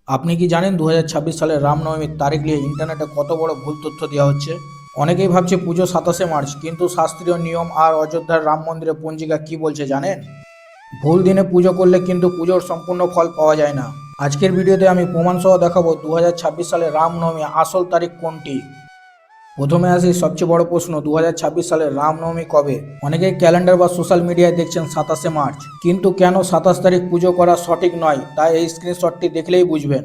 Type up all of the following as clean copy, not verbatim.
আপনি কি জানেন 2026 সালের রামনবমীর তারিখ নিয়ে ইন্টারনেটে কত বড় ভুল তথ্য দেওয়া হচ্ছে? অনেকেই ভাবছে পুজো 27শে মার্চ, কিন্তু শাস্ত্রীয় নিয়ম আর অযোধ্যার রাম মন্দিরের পঞ্জিকা কি বলছে জানেন? ভুল দিনে পুজো করলে কিন্তু পুজোর সম্পূর্ণ ফল পাওয়া যায় না। আজকের ভিডিওতে আমি প্রমাণ সহ দেখাবো 2026 সালের রামনবমী আসল তারিখ কোনটি। প্রথমে আসি সবচেয়ে বড় প্রশ্ন, 2026 সালের রামনবমী কবে? অনেকেই ক্যালেন্ডার বা সোশ্যাল মিডিয়ায় দেখছেন 27শে মার্চ, কিন্তু কেন 27 তারিখ পুজো করা সঠিক নয় তা এই স্ক্রিনশটটি দেখলেই বুঝবেন।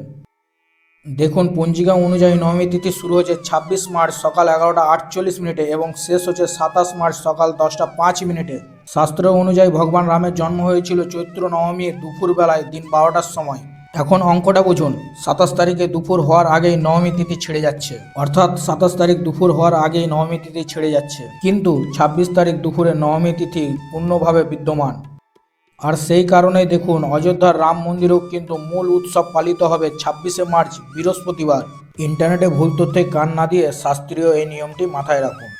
দেখুন, পঞ্জিকা অনুযায়ী নবমী তিথি শুরু হচ্ছে 26 মার্চ সকাল 11টা 48 মিনিটে এবং শেষ হচ্ছে 27 মার্চ সকাল 10টা 5 মিনিটে। শাস্ত্র অনুযায়ী ভগবান রামের জন্ম হয়েছিল চৈত্র নবমীর দুপুর বেলায় দিন 12টার সময়। এখন অঙ্কটা বুঝুন, 27 তারিখে দুপুর হওয়ার আগেই নবমী তিথি ছেড়ে যাচ্ছে, অর্থাৎ 27 তারিখ দুপুর হওয়ার আগেই নবমী তিথি ছেড়ে যাচ্ছে, কিন্তু 26 তারিখ দুপুরে নবমী তিথি পূর্ণভাবে বিদ্যমান। আর সেই কারণেই দেখুন, অযোধ্যার রাম মন্দিরেও কিন্তু মূল উৎসব পালিত হবে 26শে মার্চ বৃহস্পতিবার। ইন্টারনেটে ভুল তথ্যে কান না দিয়ে শাস্ত্রীয় এই নিয়মটি মাথায় রাখুন।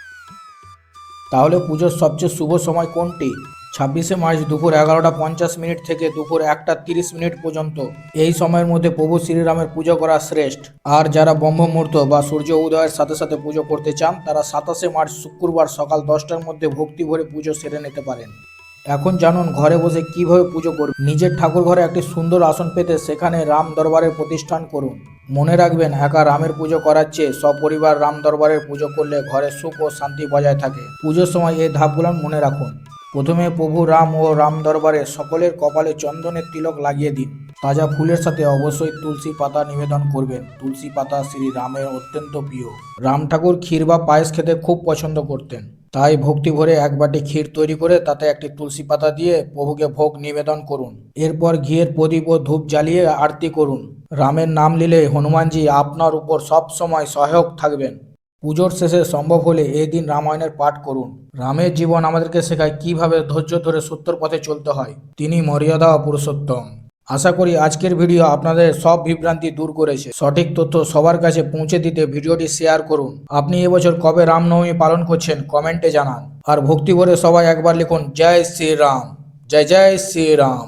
তাহলে পুজোর সবচেয়ে শুভ সময় কোনটি? 26শে মার্চ দুপুর 11টা 50 মিনিট থেকে দুপুর 1টা 30 মিনিট পর্যন্ত। এই সময়ের মধ্যে প্রভু শ্রীরামের পুজো করা শ্রেষ্ঠ। আর যারা ব্রহ্ম মুহূর্ত বা সূর্য উদয়ের সাথে সাথে পুজো করতে চান, তারা 27শে মার্চ শুক্রবার সকাল 10টার মধ্যে ভক্তি ভরে পুজো সেরে নিতে পারেন। এখন জানুন ঘরে বসে কিভাবে পুজো করবেন। নিজের ঠাকুর ঘরে একটি সুন্দর আসন পেতে সেখানে রাম দরবারের প্রতিষ্ঠান করুন। মনে রাখবেন, একা রামের পুজো করার চেয়ে সপরিবার রাম দরবারের পুজো করলে ঘরে সুখ ও শান্তি বজায় থাকে। পুজোর সময় এই ধাপগুলো মনে রাখুন। প্রথমে প্রভু রাম ও রাম দরবারে সকলের কপালে চন্দনের তিলক লাগিয়ে দিন। তাজা ফুলের সাথে অবশ্যই তুলসী পাতা নিবেদন করবেন। তুলসী পাতা শ্রী রামের অত্যন্ত প্রিয়। রাম ঠাকুর ক্ষীর বা পায়েস খেতে খুব পছন্দ করতেন, তাই ভক্তি ভরে এক বাটি ক্ষীর তৈরি করে তাতে একটি তুলসী পাতা দিয়ে প্রভুকে ভোগ নিবেদন করুন। এরপর ঘিয়ের প্রদীপ ও ধূপ জ্বালিয়ে আরতি করুন। রামের নাম নিলে হনুমানজি আপনার উপর সব সময় সহায়ক থাকবেন। পুজোর শেষে সম্ভব হলে এই দিন রামায়ণের পাঠ করুন। রামের জীবন আমাদেরকে শেখায় কিভাবে ধৈর্য ধরে সত্যের পথে চলতে হয়। তিনি মর্যাদা ও পুরুষোত্তম। আশা করি আজকের ভিডিও আপনাদের সব বিভ্রান্তি দূর করেছে। সঠিক তথ্য সবার কাছে পৌঁছে দিতে ভিডিওটি শেয়ার করুন। আপনি এবছর কবে রামনবমী পালন করছেন কমেন্টে জানান। আর ভক্তি ভরে সবাই একবার লিখুন, জয় শ্রীরাম, জয় জয় শ্রীরাম।